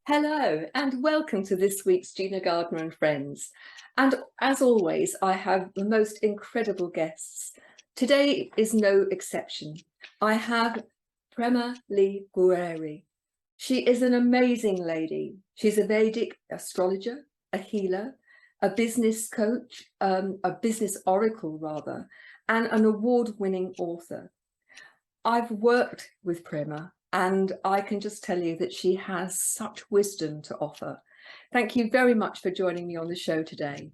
Hello and welcome to this week's Gina Gardiner and Friends. And as always, I have the most incredible guests. Today is no exception. I have Prema Gureri. She is an amazing lady. She's a Vedic astrologer, a healer, a business coach, a business oracle rather, and an award-winning author. I've worked with Prema and I can just tell you that she has such wisdom to offer. Thank you very much for joining me on the show today.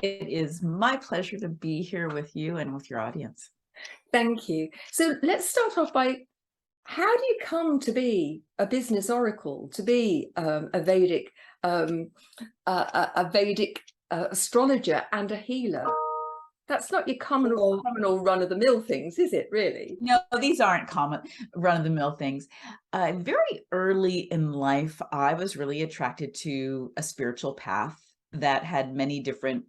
It is my pleasure to be here with you and with your audience. Thank you. So let's start off by, how do you come to be a business oracle, to be a Vedic astrologer and a healer? That's not your common or run-of-the-mill things, is it, really? No, these aren't common run-of-the-mill things. Very early in life, I was really attracted to a spiritual path that had many different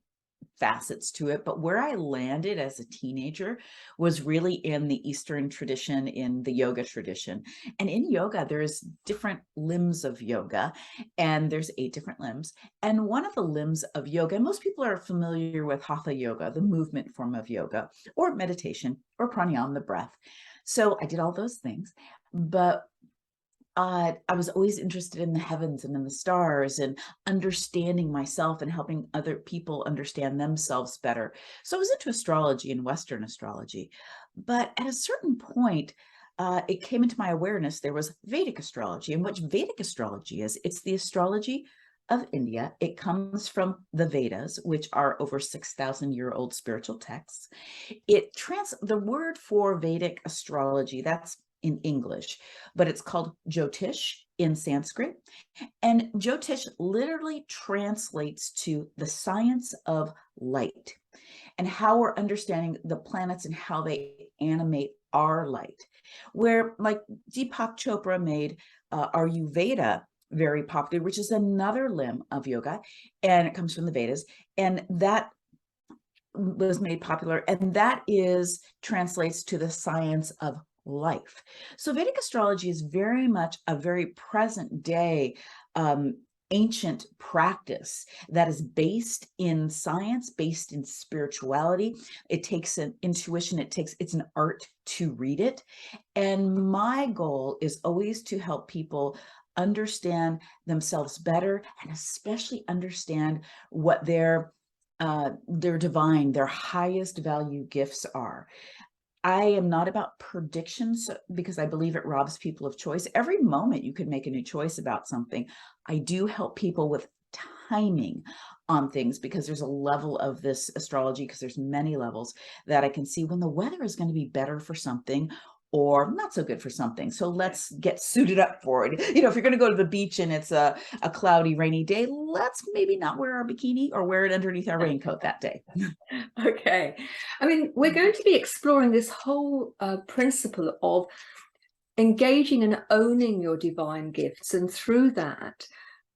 facets to it, but where I landed as a teenager was really in the Eastern tradition, in the yoga tradition. And in yoga, there's different limbs of yoga, and there's 8 different limbs. And one of the limbs of yoga, and most people are familiar with hatha yoga, the movement form of yoga, or meditation, or pranayama, the breath. So I did all those things, but I was always interested in the heavens and in the stars and understanding myself and helping other people understand themselves better. So I was into astrology and Western astrology. But at a certain point, it came into my awareness there was Vedic astrology. And what Vedic astrology is, it's the astrology of India. It comes from the Vedas, which are over 6,000-year-old spiritual texts. The word for Vedic astrology, that's in English, but it's called Jyotish in Sanskrit. And Jyotish literally translates to the science of light and how we're understanding the planets and how they animate our light. Where, like, Deepak Chopra made Ayurveda very popular, which is another limb of yoga, and it comes from the Vedas, and that was made popular, and that translates to the science of life. So Vedic astrology is very much a very present day ancient practice that is based in science, based in spirituality. It takes an intuition, it's an art to read it. And my goal is always to help people understand themselves better, and especially understand what their divine, their highest value gifts are. I am not about predictions because I believe it robs people of choice. Every moment you could make a new choice about something. I do help people with timing on things because there's a level of this astrology, because there's many levels that I can see when the weather is going to be better for something or not so good for something. So let's get suited up for it. You know, if you're going to go to the beach and it's a cloudy, rainy day, let's maybe not wear our bikini or wear it underneath our raincoat that day. Okay. I mean, we're going to be exploring this whole principle of engaging and owning your divine gifts, and through that,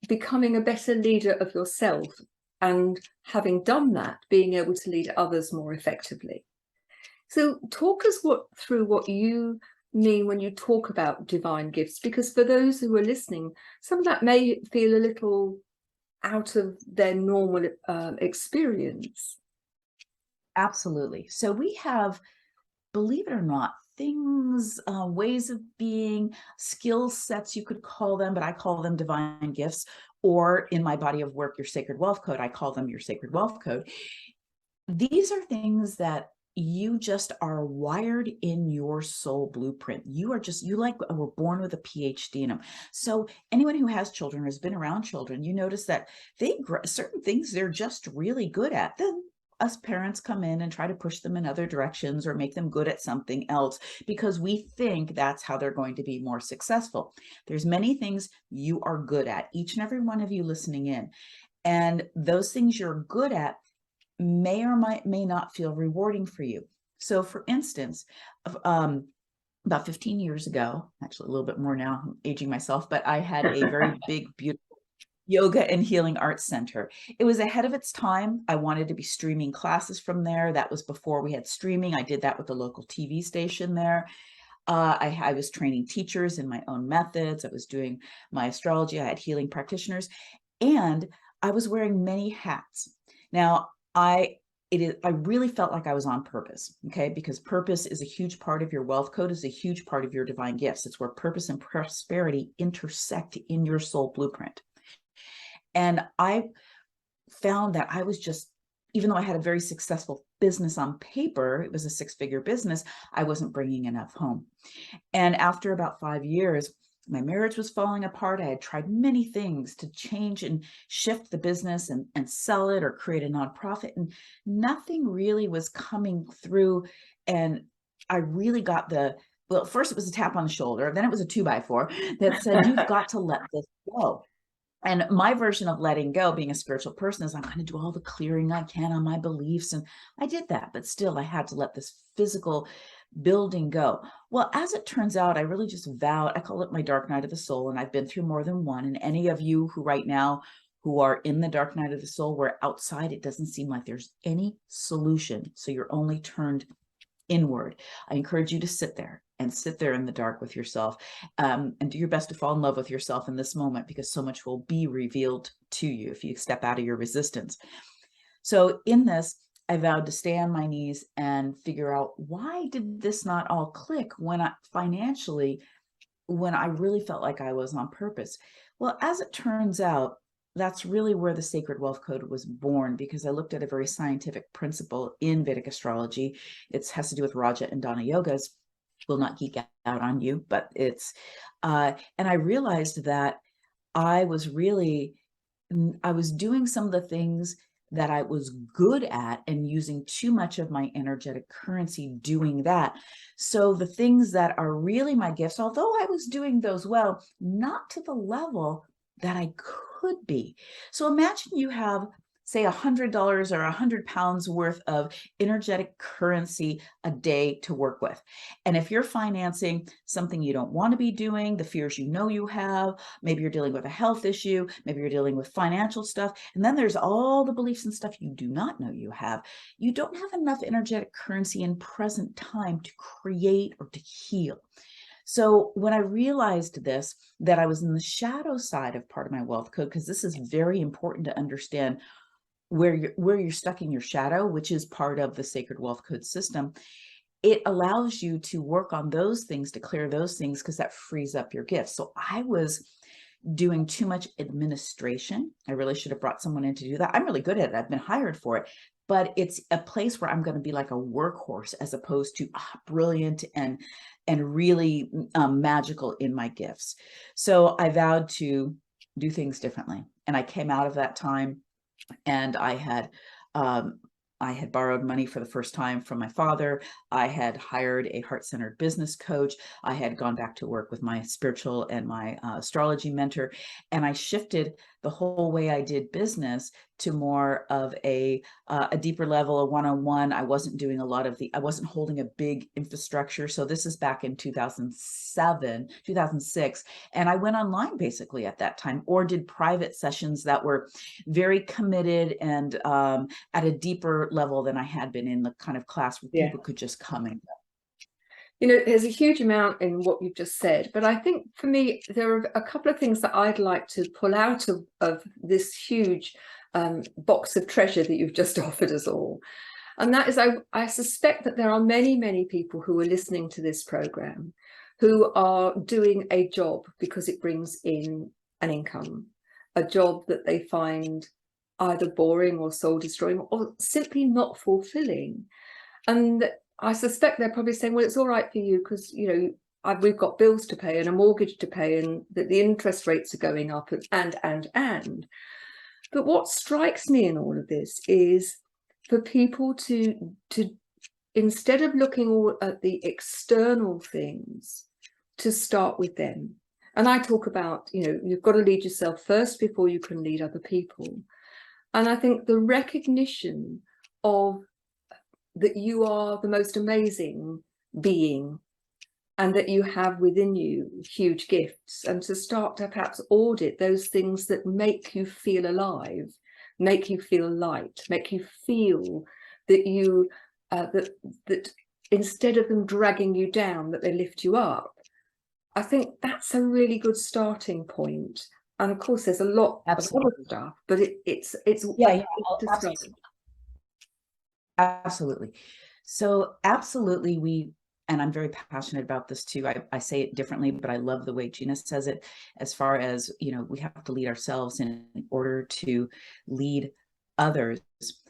becoming a better leader of yourself, and having done that, being able to lead others more effectively. So talk us through what you mean when you talk about divine gifts, because for those who are listening, some of that may feel a little out of their normal experience. Absolutely. So we have, believe it or not, things, ways of being, skill sets, you could call them, but I call them divine gifts. Or in my body of work, your sacred wealth code, I call them your sacred wealth code. These are things that you just are wired in your soul blueprint. You were born with a PhD in them. So anyone who has children or has been around children, you notice that certain things they're just really good at. Then us parents come in and try to push them in other directions or make them good at something else because we think that's how they're going to be more successful. There's many things you are good at, each and every one of you listening in. And those things you're good at may or may not feel rewarding for you. So for instance, about 15 years ago, actually a little bit more now, I'm aging myself, but I had a very big, beautiful yoga and healing arts center. It was ahead of its time. I wanted to be streaming classes from there. That was before we had streaming. I did that with the local TV station there. I was training teachers in my own methods. I was doing my astrology. I had healing practitioners, and I was wearing many hats. Now, I really felt like I was on purpose, okay? Because purpose is a huge part of your wealth code, is a huge part of your divine gifts. It's where purpose and prosperity intersect in your soul blueprint. And I found that I was just, even though I had a very successful business on paper, it was a 6-figure business, I wasn't bringing enough home. And after about 5 years, my marriage was falling apart. I had tried many things to change and shift the business and sell it or create a nonprofit, and nothing really was coming through. And I really got well, first it was a tap on the shoulder, then it was a 2x4 that said, you've got to let this go. And my version of letting go, being a spiritual person, is I'm going to do all the clearing I can on my beliefs. And I did that, but still I had to let this physical building go. Well, as it turns out, I really just vowed, I call it my dark night of the soul. And I've been through more than one. And any of you who right now who are in the dark night of the soul, where outside it doesn't seem like there's any solution, so you're only turned inward, I encourage you to sit there in the dark with yourself, and do your best to fall in love with yourself in this moment, because so much will be revealed to you if you step out of your resistance. So in this, I vowed to stay on my knees and figure out, why did this not all click when financially, when I really felt like I was on purpose? Well, as it turns out, that's really where the Sacred Wealth Code was born, because I looked at a very scientific principle in Vedic astrology. It has to do with Raja and Dana yogas. Will not geek out on you, but it's, and I realized that I was doing some of the things that I was good at and using too much of my energetic currency doing that. So the things that are really my gifts, although I was doing those well, not to the level that I could be. So imagine you have, say, $100 or 100 pounds worth of energetic currency a day to work with. And if you're financing something you don't want to be doing, the fears you know you have, maybe you're dealing with a health issue, maybe you're dealing with financial stuff, and then there's all the beliefs and stuff you do not know you have, you don't have enough energetic currency in present time to create or to heal. So when I realized this, that I was in the shadow side of part of my wealth code, because this is very important to understand where you're stuck in your shadow, which is part of the Sacred Wealth Code system, it allows you to work on those things, to clear those things, because that frees up your gifts. So I was doing too much administration. I really should have brought someone in to do that. I'm really good at it. I've been hired for it, but it's a place where I'm going to be like a workhorse, as opposed to brilliant and really magical in my gifts. So I vowed to do things differently. And I came out of that time, and I had borrowed money for the first time from my father. I had hired a heart-centered business coach. I had gone back to work with my spiritual and my astrology mentor, and I shifted the whole way I did business to more of a deeper level, a one-on-one. I wasn't doing a lot of I wasn't holding a big infrastructure. So this is back in 2007, 2006. And I went online basically at that time, or did private sessions that were very committed and at a deeper level than I had been in the kind of class where people could just come and go. You know, there's a huge amount in what you've just said, but I think for me, there are a couple of things that I'd like to pull out of this huge box of treasure that you've just offered us all. And that is, I suspect that there are many, many people who are listening to this program who are doing a job because it brings in an income, a job that they find either boring or soul destroying or simply not fulfilling. And I suspect they're probably saying, well, it's all right for you because, you know, we've got bills to pay and a mortgage to pay, and that the interest rates are going up, and. But what strikes me in all of this is for people to instead of looking all at the external things, to start with them. And I talk about, you know, you've got to lead yourself first before you can lead other people. And I think the recognition of that you are the most amazing being, and that you have within you huge gifts, and to start to perhaps audit those things that make you feel alive, make you feel light, make you feel that you that instead of them dragging you down, that they lift you up. I think that's a really good starting point. And of course, there's a lot of other stuff, but it's Yeah, a place to start. absolutely. So absolutely, and I'm very passionate about this too. I say it differently, but I love the way Gina says it, as far as, we have to lead ourselves in order to lead others.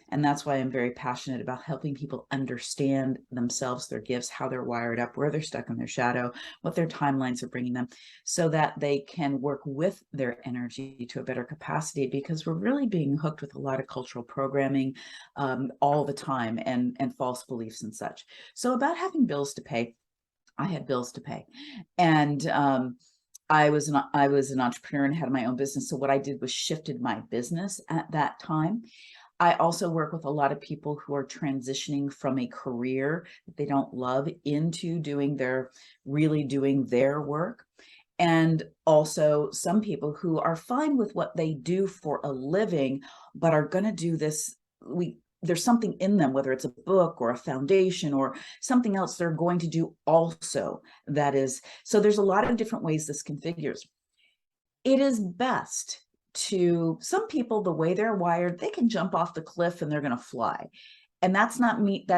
And that's why I'm very passionate about helping people understand themselves, their gifts, how they're wired up, where they're stuck in their shadow, what their timelines are bringing them, so that they can work with their energy to a better capacity, because we're really being hooked with a lot of cultural programming all the time, and false beliefs and such. So about having bills to pay, I had bills to pay. And I was an entrepreneur and had my own business. So what I did was shifted my business at that time. I also work with a lot of people who are transitioning from a career that they don't love into really doing their work. And also some people who are fine with what they do for a living, but are going to do this. There's something in them, whether it's a book or a foundation or something else they're going to do also. So there's a lot of different ways this configures. It is best to, some people, the way they're wired, they can jump off the cliff and they're going to fly. And that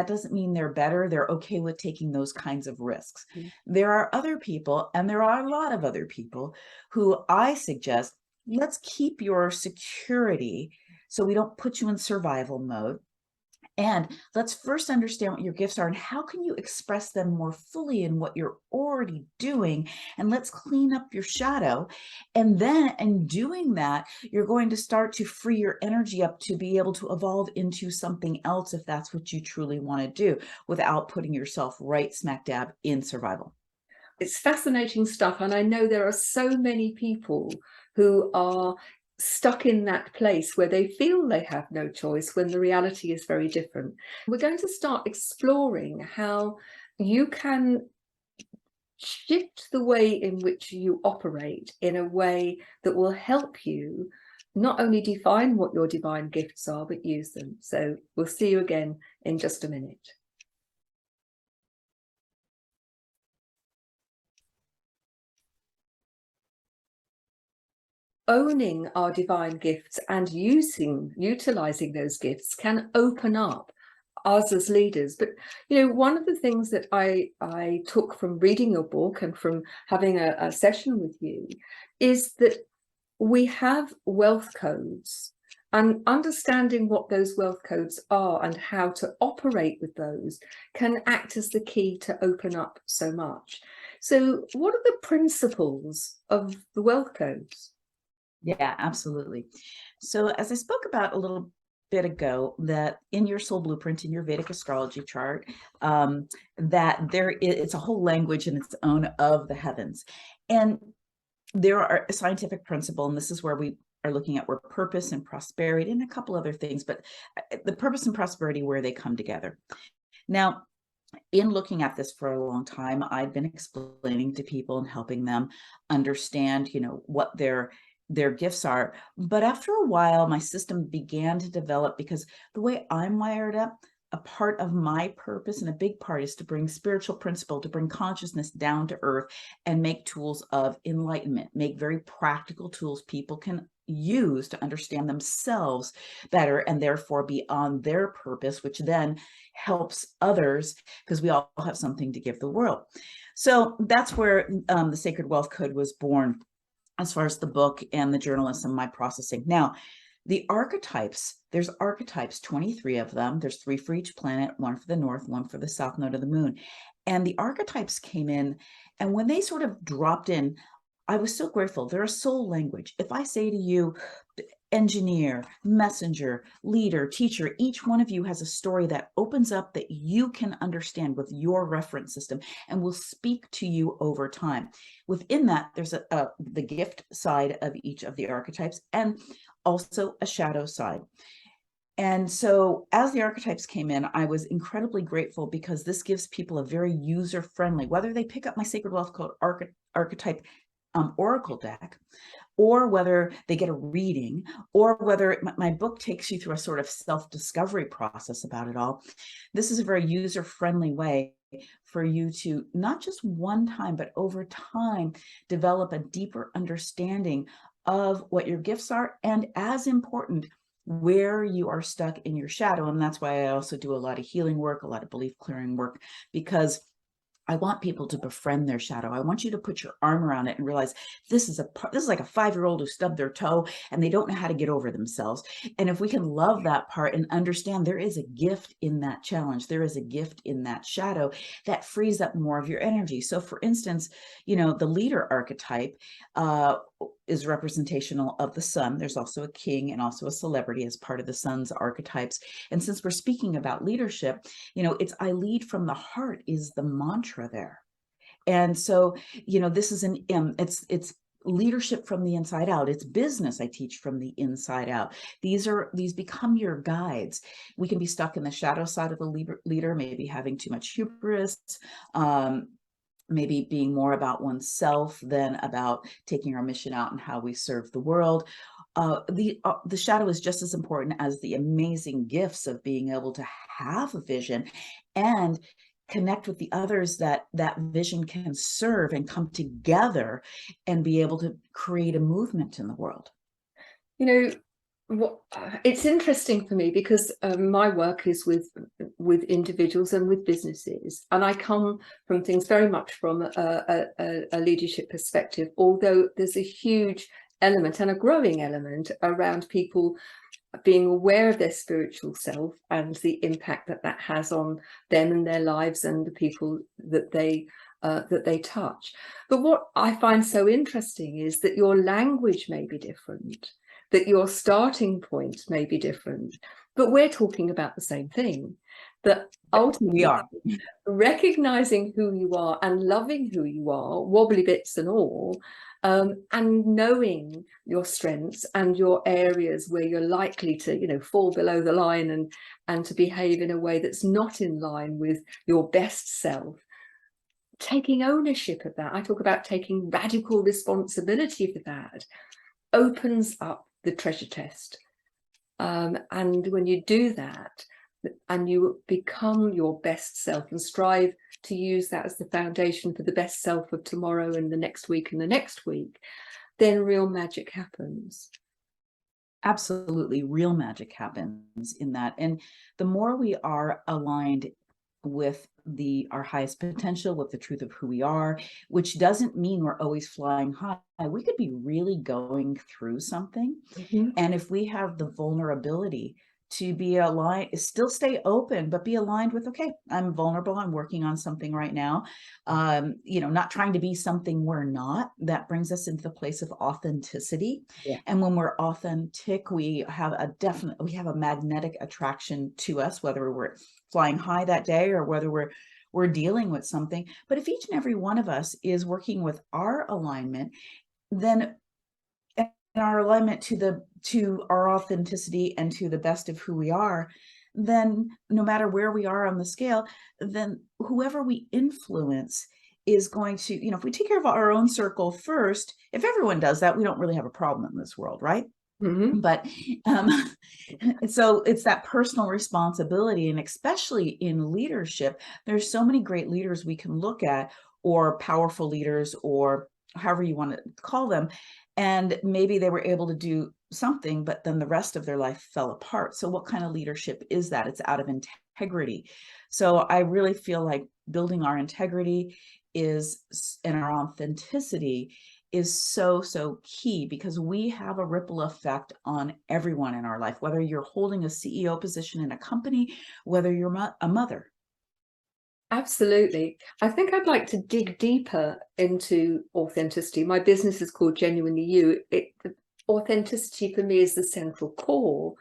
doesn't mean they're better. They're okay with taking those kinds of risks. There are other people, and there are a lot of other people, who I suggest, let's keep your security so we don't put you in survival mode. And let's first understand what your gifts are and how can you express them more fully in what you're already doing. And let's clean up your shadow. And then in doing that, you're going to start to free your energy up to be able to evolve into something else, if that's what you truly want to do, without putting yourself right smack dab in survival. It's fascinating stuff. And I know there are so many people who are stuck in that place where they feel they have no choice when the reality is very different. We're going to start exploring how you can shift the way in which you operate in a way that will help you not only define what your divine gifts are, but use them. So we'll see you again in just a minute. Owning our divine gifts and utilizing those gifts can open up us as leaders. But one of the things that I took from reading your book and from having a session with you is that we have wealth codes, and understanding what those wealth codes are and how to operate with those can act as the key to open up so much. So what are the principles of the wealth codes? Yeah, absolutely. So as I spoke about a little bit ago, that in your soul blueprint, in your Vedic astrology chart, that it's a whole language in its own of the heavens. And there are a scientific principle, and this is where we are looking at where purpose and prosperity and a couple other things, but the purpose and prosperity, where they come together. Now, in looking at this for a long time, I've been explaining to people and helping them understand, what their gifts are. But after a while, my system began to develop, because the way I'm wired up, a part of my purpose and a big part is to bring spiritual principle, to bring consciousness down to earth and make tools of enlightenment, make very practical tools people can use to understand themselves better and therefore be on their purpose, which then helps others, because we all have something to give the world. So that's where the Sacred Wealth Code was born, as far as the book and the journalism, my processing. Now, the archetypes, there's archetypes, 23 of them. There's 3 for each planet, 1 for the north, 1 for the south node of the moon. And the archetypes came in, and when they sort of dropped in, I was so grateful. They're a soul language. If I say to you, engineer, messenger, leader, teacher, each one of you has a story that opens up that you can understand with your reference system and will speak to you over time. Within that, there's the gift side of each of the archetypes and also a shadow side. And so as the archetypes came in, I was incredibly grateful, because this gives people a very user-friendly, whether they pick up my Sacred Wealth Code archetype oracle deck, or whether they get a reading, or whether my book takes you through a sort of self-discovery process about it all. This is a very user-friendly way for you to not just one time, but over time, develop a deeper understanding of what your gifts are, and as important, where you are stuck in your shadow. And that's why I also do a lot of healing work, a lot of belief clearing work, because I want people to befriend their shadow. I want you to put your arm around it and realize this is like a 5-year-old who stubbed their toe and they don't know how to get over themselves. And if we can love that part and understand there is a gift in that challenge, there is a gift in that shadow, that frees up more of your energy. So for instance, the leader archetype is representational of the sun. There's also a king and also a celebrity as part of the sun's archetypes. And since we're speaking about leadership, it's I lead from the heart is the mantra there. And so, this is it's leadership from the inside out. It's business I teach from the inside out. These become your guides. We can be stuck in the shadow side of the leader, maybe having too much hubris, maybe being more about oneself than about taking our mission out and how we serve the world. The shadow is just as important as the amazing gifts of being able to have a vision and connect with the others that vision can serve, and come together and be able to create a movement in the world. It's interesting for me because my work is with individuals and with businesses, and I come from things very much from a leadership perspective, although there's a huge element and a growing element around people being aware of their spiritual self and the impact that has on them and their lives and the people that they touch. But what I find so interesting is that your language may be different, that your starting point may be different, but we're talking about the same thing. That ultimately, we are recognizing who you are and loving who you are, wobbly bits and all, and knowing your strengths and your areas where you're likely to, fall below the line and to behave in a way that's not in line with your best self. Taking ownership of that, I talk about taking radical responsibility for that, opens up the treasure chest. And when you do that, and you become your best self and strive to use that as the foundation for the best self of tomorrow and the next week and the next week, then real magic happens. Absolutely, real magic happens in that. And the more we are aligned with our highest potential, with the truth of who we are, which doesn't mean we're always flying high. We could be really going through something. Mm-hmm. And if we have the vulnerability to be aligned, still stay open, but be aligned with, okay, I'm vulnerable, I'm working on something right now, not trying to be something we're not. That brings us into the place of authenticity. Yeah. And when we're authentic, we have a magnetic attraction to us, whether we're flying high that day or whether we're dealing with something. But if each and every one of us is working with our alignment, then our alignment to our authenticity and to the best of who we are, then no matter where we are on the scale, then whoever we influence is going to, if we take care of our own circle first, if everyone does that, we don't really have a problem in this world, right? Mm-hmm. But so it's that personal responsibility, and especially in leadership, there's so many great leaders we can look at, or powerful leaders, or however you want to call them. And maybe they were able to do something, but then the rest of their life fell apart. So what kind of leadership is that? It's out of integrity. So I really feel like building our integrity and our authenticity is so, so key, because we have a ripple effect on everyone in our life, whether you're holding a CEO position in a company, whether you're a mother. Absolutely. I think I'd like to dig deeper into authenticity. My business is called Genuinely You. Authenticity for me is the central core.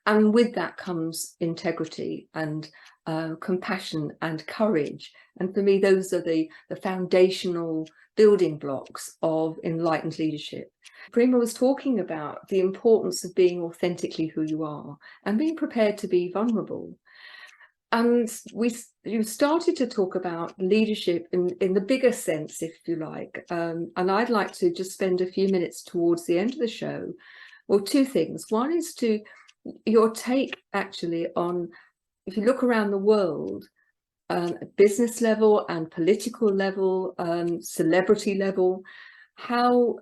And with that comes integrity and compassion and courage. And for me, those are the foundational building blocks of enlightened leadership. Prema was talking about the importance of being authentically who you are and being prepared to be vulnerable. And you started to talk about leadership in the bigger sense, if you like. And I'd like to just spend a few minutes towards the end of the show. Well, two things. One is your take actually on, if you look around the world, at business level and political level, celebrity level, how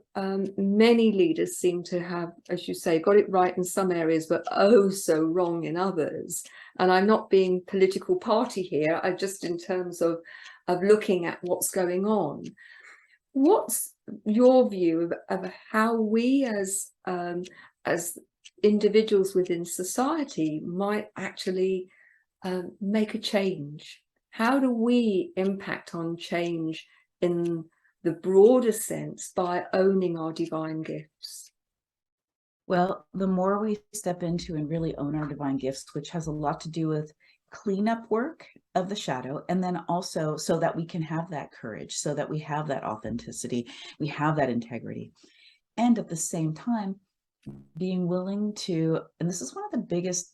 many leaders seem to have, as you say, got it right in some areas, but oh so wrong in others. And I'm not being political party here, I just in terms of looking at what's going on. What's your view of how we as individuals within society might actually make a change? How do we impact on change in the broader sense by owning our divine gifts? Well, the more we step into and really own our divine gifts, which has a lot to do with cleanup work of the shadow, and then also so that we can have that courage, so that we have that authenticity, we have that integrity. And at the same time, being willing to, and this is one of the biggest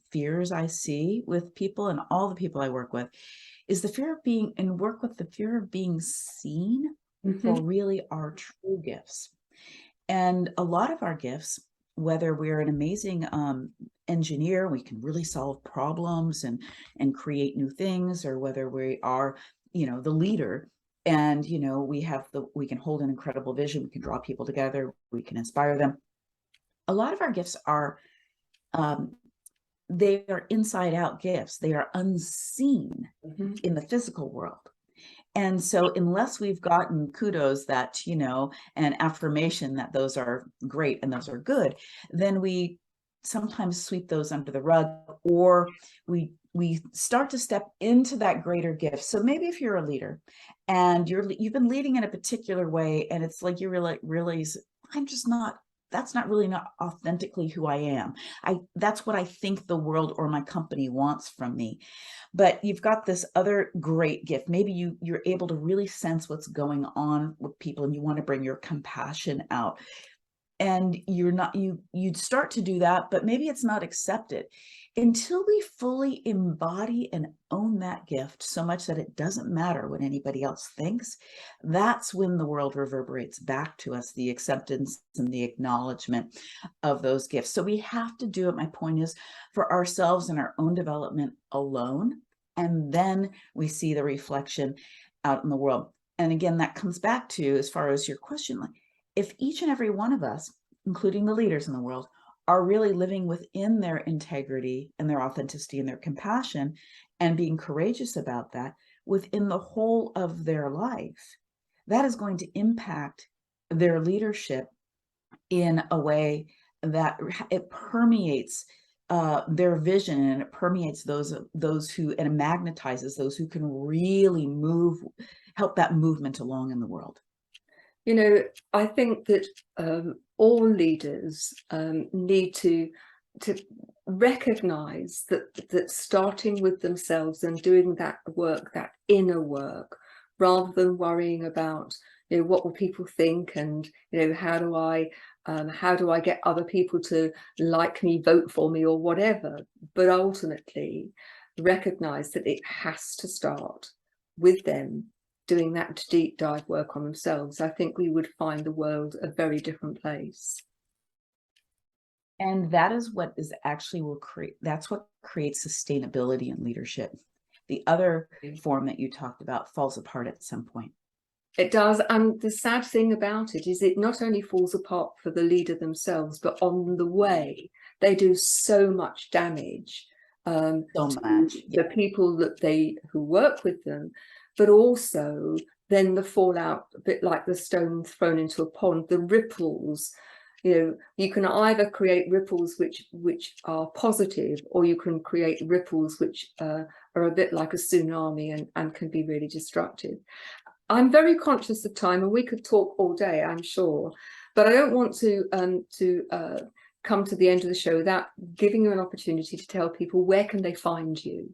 fears I see with people and all the people I work with, is the fear of being, and work with the fear of being seen for really our true gifts. And a lot of our gifts, whether we're an amazing engineer, we can really solve problems and create new things, or whether we are, the leader, and we can hold an incredible vision, we can draw people together, we can inspire them. A lot of our gifts are they are inside out gifts. They are unseen in the physical world. And so unless we've gotten kudos that, and affirmation that those are great and those are good, then we sometimes sweep those under the rug, or we start to step into that greater gift. So maybe if you're a leader and you've been leading in a particular way, and it's like you realize that's not really not authentically who I am. That's what I think the world or my company wants from me. But you've got this other great gift. Maybe you're able to really sense what's going on with people, and you want to bring your compassion out. And you'd start to do that, but maybe it's not accepted until we fully embody and own that gift so much that it doesn't matter what anybody else thinks. That's when the world reverberates back to us, the acceptance and the acknowledgement of those gifts. So we have to do it, my point is, for ourselves and our own development alone. And then we see the reflection out in the world. And again, that comes back to, as far as your question, like, if each and every one of us, including the leaders in the world, are really living within their integrity and their authenticity and their compassion, and being courageous about that within the whole of their life, that is going to impact their leadership in a way that it permeates their vision, and it permeates those who, and it magnetizes those who can really help that movement along in the world. I think that all leaders need to recognize that starting with themselves and doing that work, that inner work, rather than worrying about what will people think, and how do I get other people to like me, vote for me, or whatever, but ultimately recognize that it has to start with them doing that deep dive work on themselves. I think we would find the world a very different place. And that is what is actually that's what creates sustainability in leadership. The other form that you talked about falls apart at some point. It does. And the sad thing about it is it not only falls apart for the leader themselves, but on the way, they do so much damage to the people who work with them, but also then the fallout, a bit like the stone thrown into a pond, the ripples. You can either create ripples which are positive, or you can create ripples which are a bit like a tsunami and can be really destructive. I'm very conscious of time, and we could talk all day, I'm sure, but I don't want to come to the end of the show without giving you an opportunity to tell people, where can they find you?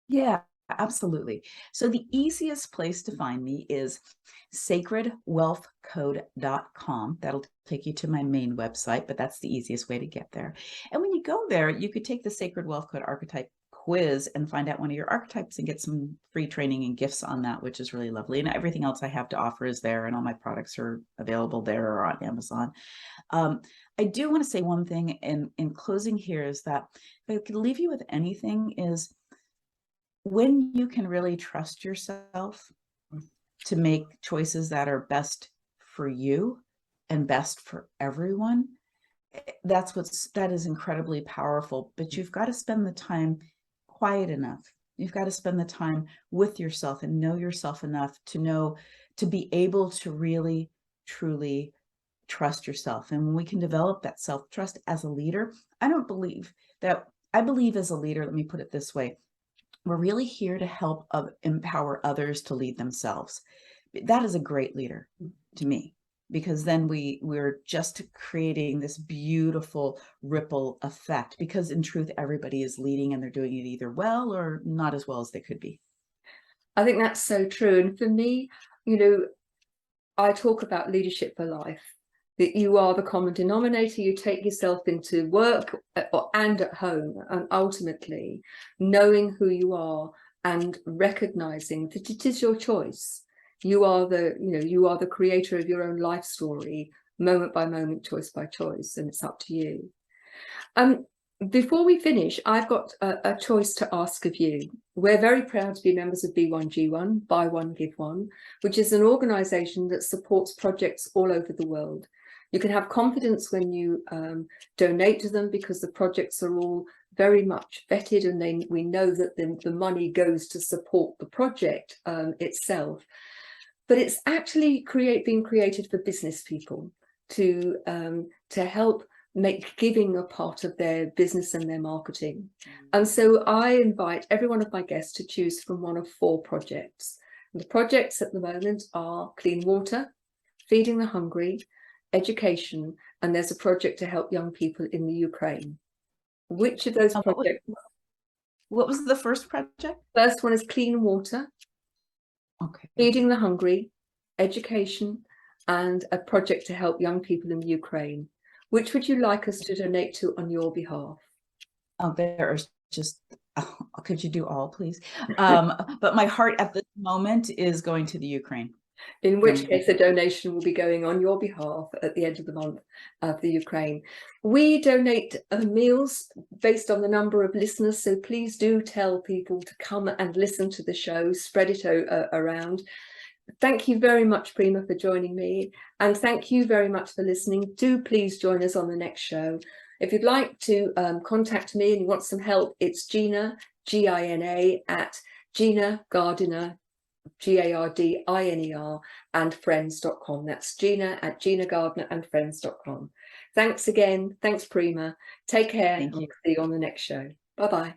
Yeah, absolutely. So the easiest place to find me is sacredwealthcode.com. That'll take you to my main website, but that's the easiest way to get there. And when you go there, you could take the Sacred Wealth Code Archetype quiz and find out one of your archetypes and get some free training and gifts on that, which is really lovely. And everything else I have to offer is there, and all my products are available there or on Amazon. I do want to say one thing in closing here is that if I could leave you with anything is when you can really trust yourself to make choices that are best for you and best for everyone, that is incredibly powerful. But you've got to spend the time quiet enough. You've got to spend the time with yourself and know yourself enough to be able to really, truly trust yourself. And when we can develop that self-trust as a leader, I believe as a leader, let me put it this way, we're really here to help empower others to lead themselves. That is a great leader to me, because then we're just creating this beautiful ripple effect, because in truth, everybody is leading and they're doing it either well or not as well as they could be. I think that's so true. And for me, I talk about leadership for life, that you are the common denominator. You take yourself into work and at home, and ultimately knowing who you are and recognizing that it is your choice. You are the creator of your own life story, moment by moment, choice by choice, and it's up to you. Before we finish, I've got a choice to ask of you. We're very proud to be members of B1G1, Buy One, Give One, which is an organisation that supports projects all over the world. You can have confidence when you donate to them, because the projects are all very much vetted, and we know that the money goes to support the project itself. But it's actually being created for business people to help make giving a part of their business and their marketing. And so I invite every one of my guests to choose from one of 4 projects. And the projects at the moment are clean water, feeding the hungry, education, and there's a project to help young people in the Ukraine. Which of those projects? What was the first project? First one is clean water, okay, feeding the hungry, education, and a project to help young people in the Ukraine. Which would you like us to donate to on your behalf? Oh, there's just, could you do all, please? But my heart at this moment is going to the Ukraine. In which case, a donation will be going on your behalf at the end of the month for the Ukraine. We donate meals based on the number of listeners, so please do tell people to come and listen to the show, spread it around. Thank you very much, Prema, for joining me, and thank you very much for listening. Do please join us on the next show. If you'd like to contact me and you want some help, it's Gina, Gina, at Gina Gardiner, Gardiner, and friends.com. That's Gina at GinaGardinerandFriends.com. Thanks again. Thanks, Prema. Take care. Thank you. See you on the next show. Bye-bye.